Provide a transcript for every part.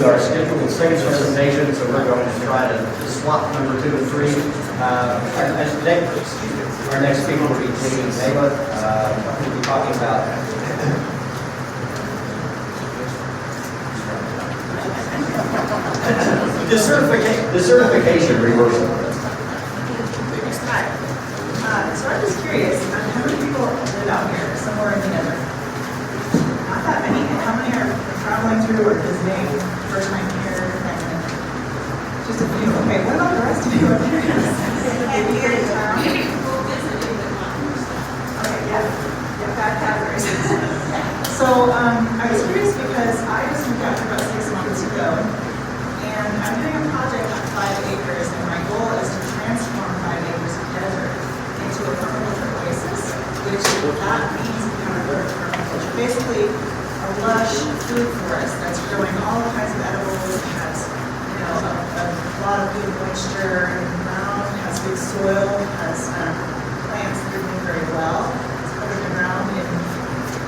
our scheduled second presentation, so we're going to try to swap number 2 and 3. Our next speaker will be Jamie Taylor. We'll be talking about the certification reversal. So I'm just curious, how many people live out here, somewhere in the desert? Not that many. And how many are traveling through or visiting, first time here? Just a few. Okay, what about the rest of you up here? Maybe here in town? Okay, yeah, backpackers. So I was curious because I just moved out here about 6 months ago, and I'm doing a project on 5 acres, and my goal is to transform 5 acres of desert into a permaculture oasis, which that means permaculture. Basically, a lush food forest that's growing all kinds of edibles, has a lot of good moisture in the ground, has good soil, has plants that are doing very well. It's covered the ground and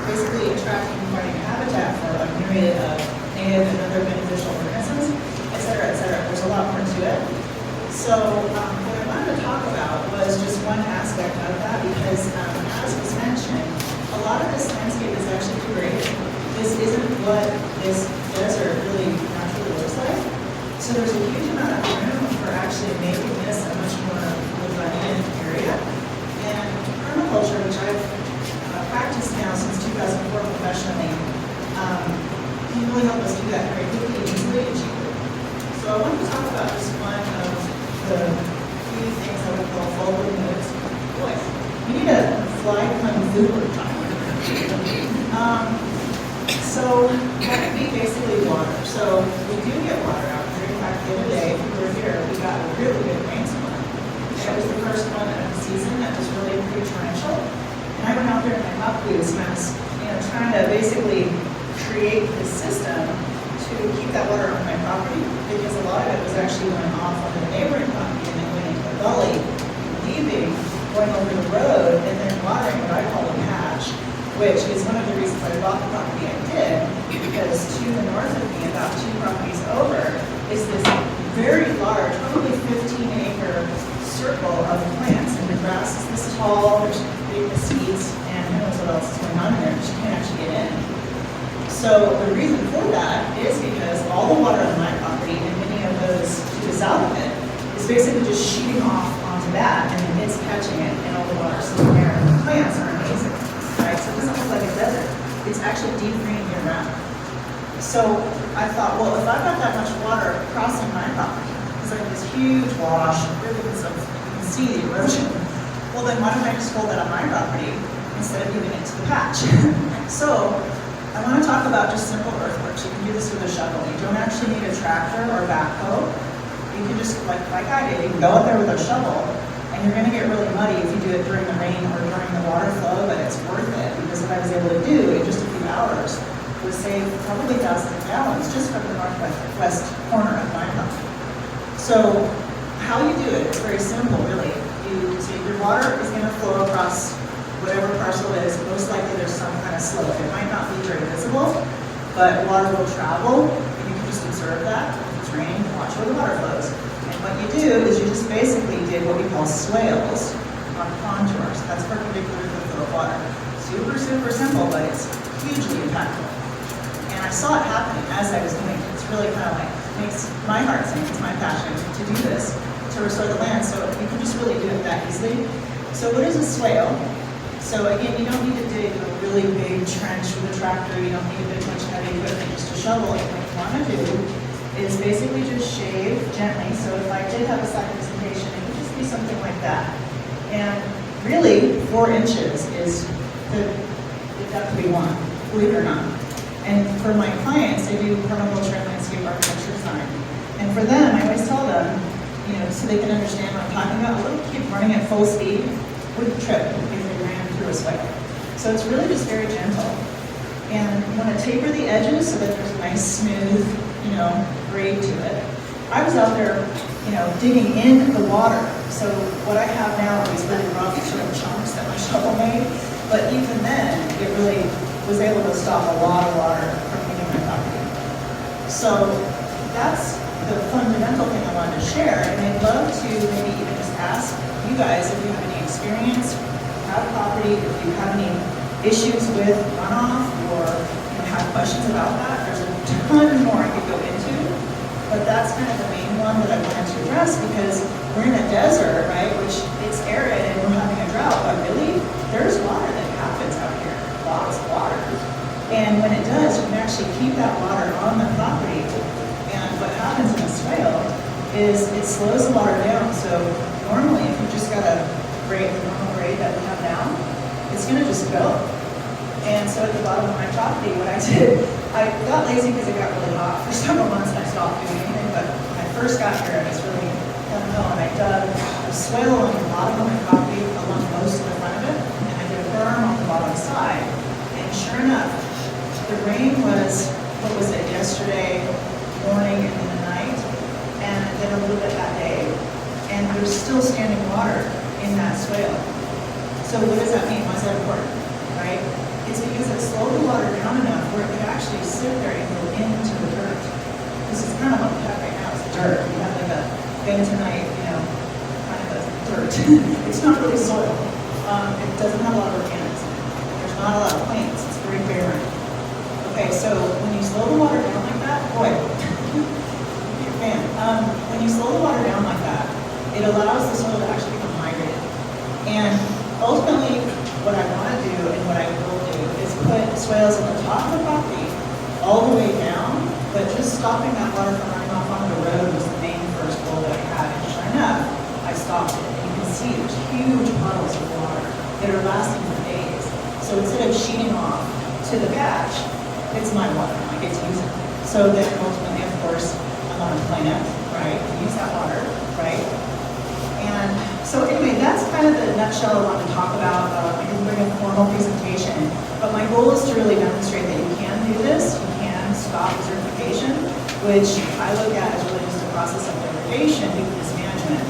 basically attracting and providing habitat for a myriad of native and other beneficial organisms, et cetera, et cetera. There's a lot more to it. So what I wanted to talk about was just one aspect of that because, as was mentioned, a lot of this landscape is actually curated. This isn't what this desert really naturally looks like. So there's a huge amount of room for actually making this a much more abundant area. And permaculture, which I've practiced now since 2004 professionally, can really help us do that very quickly, easily, and cheaply. So I wanted to talk about just one of the few things I would call following notes. Boy, we need a fly kung fu time. So that would be basically water. So we do get water out here. In fact, the other day, if we were here, we got a really good rainstorm. It was the first one of the season that was really pretty torrential. And I went out there in my hop boots and I was, trying to basically create this system to keep that water on my property because a lot of it was actually going off onto the neighboring property and then going into the gully, leaving, going over the road, and then watering what I call a patch, which is one of the reasons I bought the property I did, because to the north of me, about 2 properties over, is this very large, probably 15-acre circle of plants, and the grass is this tall, there's big mesquites, and who knows what else is going on in there, but you can't actually get in. So the reason for that is because all the water on my property and many of those to the south of it is basically just sheeting off onto that, and then it's catching it, and all the water's sitting there, and the plants are amazing. Right? So it doesn't look like a desert. It's actually deep green year round. So I thought, well, if I've got that much water crossing my property, it's like this huge wash, really you can see the erosion. Well, then why don't I just hold that on my property instead of giving it to the patch? So I want to talk about just simple earthworks. You can do this with a shovel. You don't actually need a tractor or backhoe. You can just, like I did, you can go out there with a shovel. And you're going to get really muddy if you do it during the rain or during the water flow, but it's worth it because what I was able to do in just a few hours was save probably thousands of gallons just from the northwest corner of my property. So how you do it is very simple, really. So your water is going to flow across whatever parcel it is. Most likely there's some kind of slope. It might not be very visible, but water will travel, and you can just observe that. If it's raining, watch where the water flows. What you do is you just basically did what we call swales on contours. That's perpendicular to the flow of water. Super, super simple, but it's hugely impactful. And I saw it happening as I was doing it. It's really kind of like, makes my heart sing. It's my passion to do this, to restore the land. So you can just really do it that easily. So what is a swale? So again, you don't need to dig a really big trench with a tractor. You don't need a big bunch of heavy equipment, just a shovel. And what you want to do is basically just shave gently. So if I did have a side presentation, it would just be something like that. And really, 4 inches is the depth we want, believe it or not. And for my clients, they do permaculture and landscape architecture design. And for them, I always tell them, so they can understand what I'm talking about, a little kid running at full speed would trip if they ran through a swale. So it's really just very gentle. And you want to taper the edges so that there's a nice, smooth, grade to it. I was out there, digging in the water. So what I have now are these really rough sort of chunks that my shovel made. But even then, it really was able to stop a lot of water from hitting my property. So that's the fundamental thing I wanted to share. And I'd love to maybe even just ask you guys if you have any experience, have property, if you have any issues with runoff or have questions about that. There's a ton more I could go into, but that's kind of the main one that I wanted to address because we're in a desert, right, which it's arid and we're having a drought, but really there's water that happens out here, lots of water. And when it does, you can actually keep that water on the property. And what happens in a swale is it slows the water down. So normally if you just got a grade, the normal grade that we have now, it's gonna just go. And so at the bottom of my property, what I did, I got lazy because it got really hot for several months and I stopped doing anything. But when I first got here, I was really downhill and I dug a swale on the bottom of my property along most of the front of it. And I did a berm on the bottom side. And sure enough, the rain was, what was it, yesterday morning and in the night, and then a little bit that day. And there's still standing water in that swale. So what does that mean? Why is that important, right? It's because it slowed the water down enough where it could actually sit there and go into the dirt. This is kind of what we have right now, it's dirt. You have like a bentonite, kind of a dirt. It's not really soil. It doesn't have a lot of organics in it. There's not a lot of plants. It's very barren. Okay, so when you slow the water down like that, boy, man, when you slow the water down like that, it allows the soil to actually become hydrated. And ultimately, what I want to do and what I will do is put swales on the top of the property all the way down, but just stopping that water from running off onto the road was the main first goal that I had. And sure enough, I stopped it. And you can see there's huge puddles of water that are lasting for days. So instead of sheeting off to the patch, it's my water, I get to use it. So then ultimately, of course, I'm on a plant, right? Use that water, right? And so anyway, that's kind of the nutshell I want to talk about. I didn't bring a formal presentation, but my goal is to really demonstrate that you can do this. You can stop desertification, which I look at as really just a process of degradation due to mismanagement.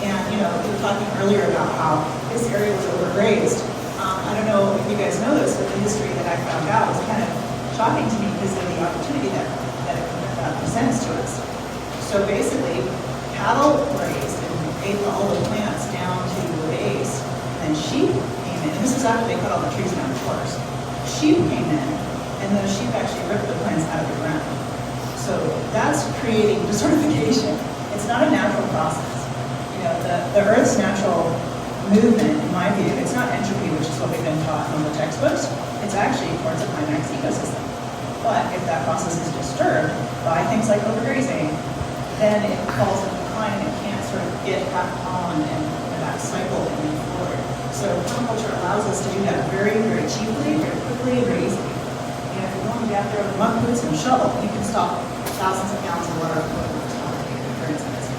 And we were talking earlier about how this area was overgrazed. I don't know if you guys know this, but the history that I found out was kind of shocking to me because of the opportunity that it presents to us. So basically, cattle grazed and ate all the plants down to the base, and then sheep came in. And this is after they cut all the trees down, of course. Sheep came in, and those sheep actually ripped the plants out of the ground. So that's creating desertification. It's not a natural process. The Earth's natural movement, in my view, it's not entropy, which is what we've been taught in the textbooks. It's actually towards a climax ecosystem. But if that process is disturbed by things like overgrazing, then it falls into decline and it can't sort of get back on and that cycle and move forward. So permaculture allows us to do that very, very cheaply, very quickly, very easily. If you're going out there with muck boots and a shovel, you can stop thousands of gallons of water flowing from this property, for instance.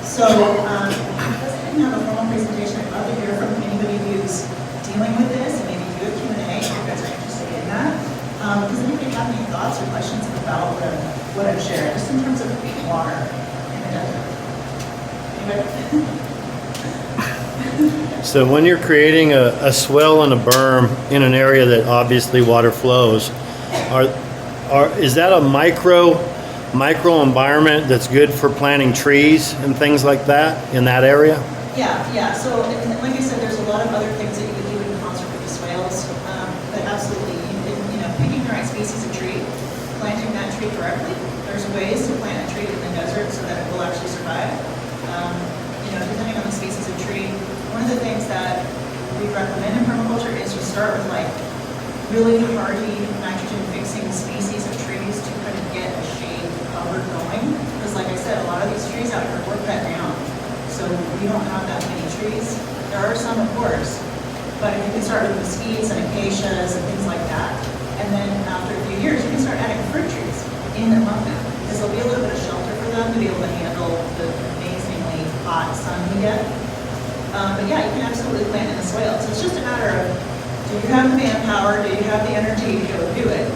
So, because I didn't have a formal presentation, I'd love to hear from anybody who's dealing with this and maybe do a Q&A if you guys are interested in that. Does anybody have any thoughts or questions about what I've shared, just in terms of water in the desert? Anybody? So when you're creating a swell and a berm in an area that obviously water flows, is that a micro environment that's good for planting trees and things like that in that area? Yeah. So like I said, there's a lot of other things that you can do in concert with the swales, but absolutely, picking the right species of tree, planting that tree correctly. There's ways to plant a tree in the desert so that it will actually survive. Depending on the species of tree, one of the things that we recommend in permaculture is you start with really hardy nitrogen-fixing species of trees to kind of get a shade cover going. Because like I said, a lot of these trees out here were cut down. So we don't have that many trees. There are some, of course, but you can start with mesquites and acacias and things like that. And then after a few years, you can start adding fruit trees in among them. Because there'll be a little bit of shelter for them to be able to handle the amazingly hot sun we get. But yeah, you can absolutely plant in the swale. So it's just a matter of, do you have the manpower? Do you have the energy to go do it?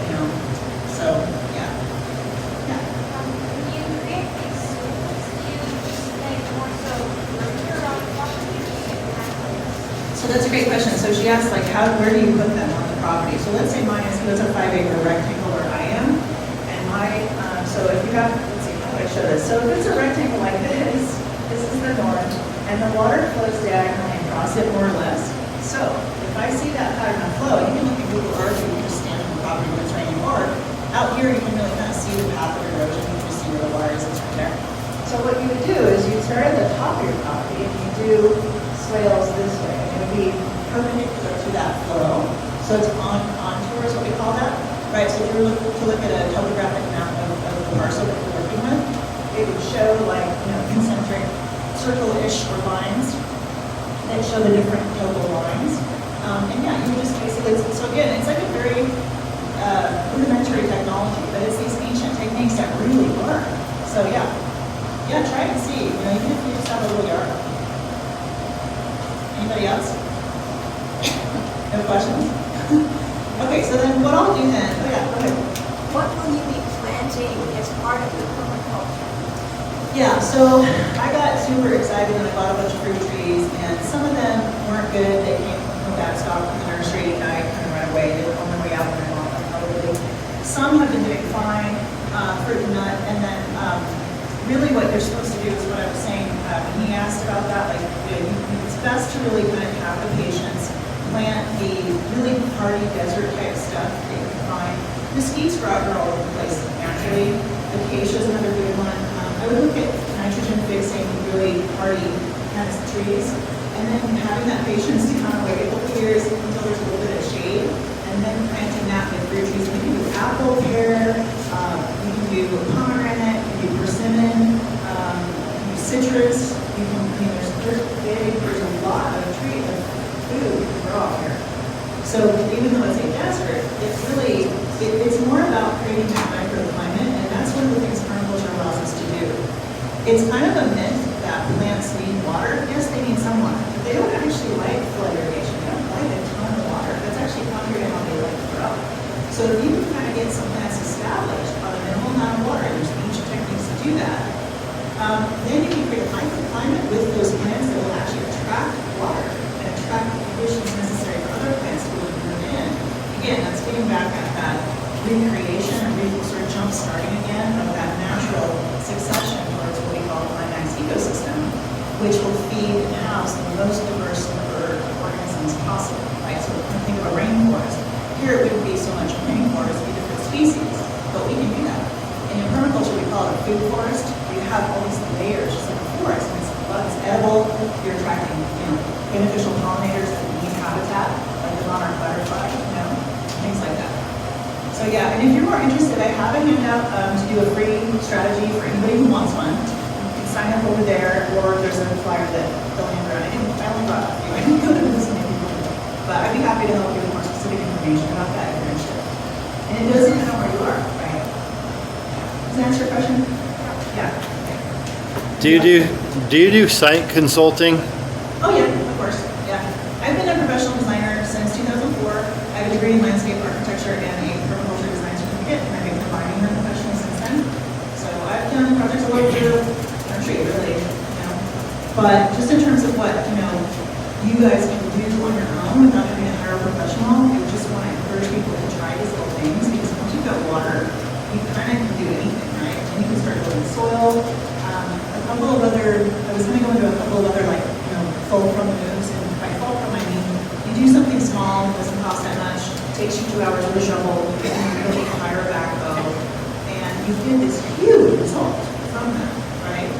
So yeah. When you create these swales, do you just make more so further on property? So that's a great question. So she asked, where do you put them on the property? So let's say mine is, it's a 5-acre rectangle where I am, and so if you have, let's see, show this. So if it's a rectangle like this is the north, and the water flows diagonally across it more or less. So if I see that pattern of flow, you can look at Google Earth, you can just stand on the property when it's raining, or out here you can really kind of see the path of erosion, you can see where the water is, it's right there. So what you would do is you start at the top of your property and you do swales this way. And it would be perpendicular to that flow. So it's on contour is what we call that. Right, so if you were to look at a topographic map of the parcel that you're working with, it would show like, concentric circle-ish or lines that show the different topo lines. And yeah, you would just basically, so again, it's like a very rudimentary technology, but it's these ancient techniques that really work. So yeah, try it and see, even if you just have a little yard. Anybody else? No questions? Okay, so then what I'll do then, go ahead. What will you be planting as part of the permaculture? Yeah, so I got super excited and I bought a bunch of fruit trees, and some of them weren't good. They came from bad stock from the nursery, and I kind of ran away. They were on their way out when I bought them, probably. Some have been doing fine, fruit and nut, and then really what you're supposed to do is what I was saying when he asked about that. Like, it's best to really kind of have the patience plant the really hardy desert type stuff that you can find. Mesquite grow all over the place naturally. Acacia is another good one. I would look at nitrogen fixing really hardy kind of trees, and then having that patience to kind of wait a couple years until there's a little bit of shade, and then planting that with fruit trees. You can do apple, pear, you can do pomegranate, you can do persimmon, you can do citrus. You can, there's a lot of trees of food you can grow out here. So even though it's a desert, it's more about creating that microclimate, and that's one of the things permaculture allows us to do. It's kind of a myth that plants need water. Yes, they need some water, but they don't actually like flood irrigation. They don't like a ton of water. That's actually contrary to how they like to grow. So if you can kind of get some plants established on a minimal amount of water, there's ancient techniques to do that, then you can create a microclimate with those plants that will actually attract water and attract the conditions necessary for other plants to really move in. Again, that's getting back at that recreation and sort of jump starting again of that natural succession towards what we call a climax ecosystem, which will feed and house the most diverse bird organisms possible, right? So think of a rainforest. Here it wouldn't be so much a rainforest, it'd be different species, but we can do that. And in permaculture, we call it a food forest. You have all these layers, just like a forest, and it's edible. You're attracting, beneficial pollinators that need habitat, like the monarch butterfly, things like that. So yeah, and if you're more interested, I have a handout to do a free strategy for anybody who wants one. You can sign up over there, or there's a flyer that they'll hand around. I only brought a few. I didn't go to this many people, but I'd be happy to help you with more specific information about that if you're interested. And it does depend on where you are, right? Does that answer your question? Yeah. Do you do site consulting? Oh yeah, of course. Yeah. I've been a professional designer since 2004. I have a degree in landscape architecture and a permaculture design certificate, and I've been combining them professionally since then. So I've done projects all over the country, really. But just in terms of what you guys can do on your own without having to hire a professional, I just want to encourage people to try these little things, because once you've got water, you kind of can do anything, right? And you can start building soil. I was going to go into a couple of other fulcrum moves, and by fulcrum I mean you do something small, doesn't cost that much, takes you 2 hours with a shovel, you can really hire a backhoe, and you get this huge result from that, right?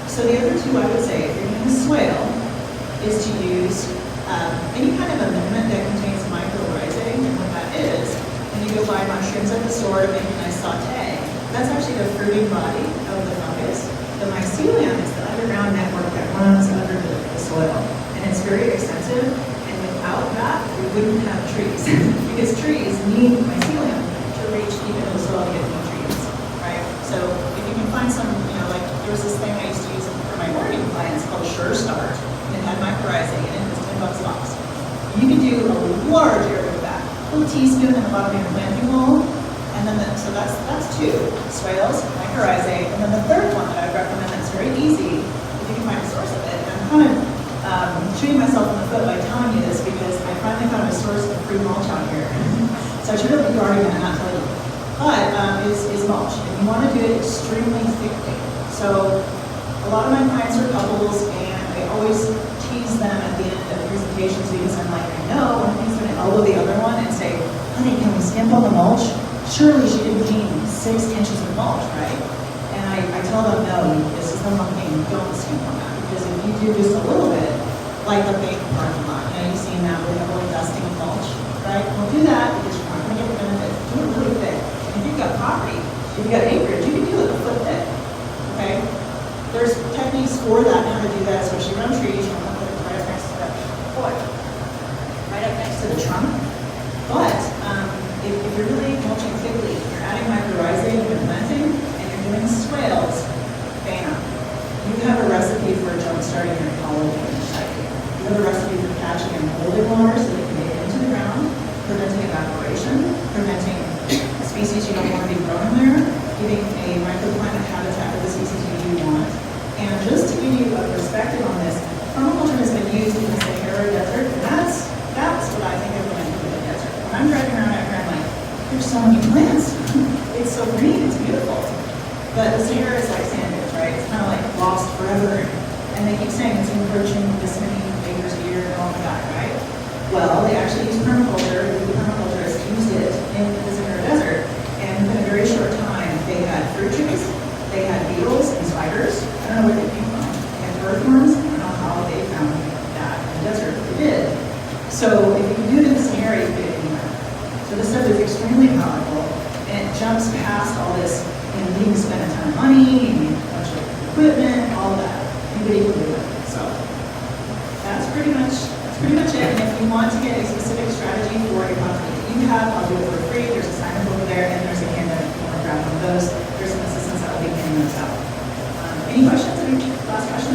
So the other two I would say, if you're doing a swale, is to use any kind of amendment that contains microrhizae, and what that is, when you go buy mushrooms at the store to make a nice saute, that's actually the fruiting body of the fungus. The mycelium is the underground network that runs under the soil, and it's very extensive, and without that, we wouldn't have trees, because trees need mycelium to reach deep into the soil to get nutrients, right? So if you can find some, like there was this thing I used to use for my morning plants called Sure Start, and it had mycorrhizae in it, it was $10 box. You can do a large area with that, a little teaspoon in the bottom of your planting bowl. And then, so that's two, swales, mycorrhizae, and then the third one that I would recommend that's very easy, if you can find a source of it. And I'm kind of shooting myself in the foot by telling you this, because I finally found a source of free mulch out here. So I should have already been and not tell you. But is mulch, and you want to do it extremely thickly. So a lot of my clients are couples, and I always tease them at the end of the presentations because I'm like, I know one thing's going to elbow the other one and say, honey, can we skimp on the mulch? Surely she didn't gain 6 inches of mulch, right? And I tell them, no, this is the wrong thing. Don't skimp on that, because if you do just a little bit, like the bank parking lot, you know, you've seen that with a little dusting of mulch, right? Don't do that because you're not going to get the benefit. Do it really thick. If you've got property, if you've got acreage, you can do it a foot thick, okay? There's techniques for that, how to do that, especially around trees. You don't want to put it right up next to the foot, right up next to the trunk. But if you're really mulching thickly, you're adding mycorrhizae, you've been planting, and you're doing swales, bam. You have a recipe for jump-starting your ecology in the site. You have a recipe for catching and holding water so that it can get into the ground, preventing evaporation, preventing a species you don't want to be growing there, giving a microclimate habitat for the species you do want. And just to give you a perspective on this, permaculture has been used in the Sahara Desert, and that's what I think of when I think of the desert. When I'm driving around out here, I'm like, there's so many plants. It's so green, it's beautiful. But the Sahara is like sand dunes, right? It's kind of like lost forever. And they keep saying it's encroaching this many acres a year and all of that, right? Well, they actually use permaculture. The permaculturists used it in the Sahara Desert. And in a very short time, they had fruit trees, they had beetles and spiders. I don't know where they came from. They had earthworms. I don't know how they found that in the desert, but they did. So if you can do it in the Sahara, you can do it anywhere. So this stuff is extremely powerful, and it jumps past all this, you know, needing to spend a ton of money, you need a bunch of equipment, all of that. Anybody can do it. So that's pretty much it. And if you want to get a specific strategy for your property that you have, I'll do it for free. There's a sign up over there, and there's a handout if you want to grab one of those. There's some assistants that will be handing those out. Any questions? Any last questions?